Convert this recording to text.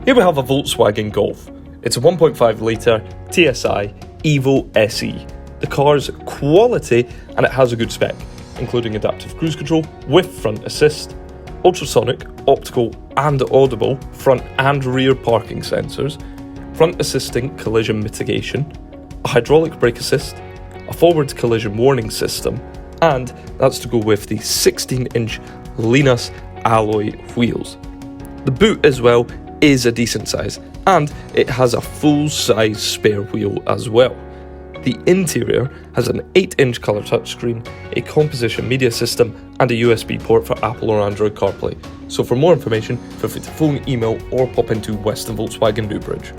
Here we have a Volkswagen Golf. It's a 1.5 litre TSI EVO SE. The car's quality and it has a good spec, including adaptive cruise control with front assist, ultrasonic, optical and audible front and rear parking sensors, front assisting collision mitigation, a hydraulic brake assist, a forward collision warning system, and that's to go with the 16-inch Linas alloy wheels. The boot as well is a decent size, and it has a full-size spare wheel as well. The interior has an 8-inch colour touchscreen, a composition media system, and a USB port for Apple or Android CarPlay. So for more information, feel free to phone, email or pop into Weston Volkswagen Newbridge.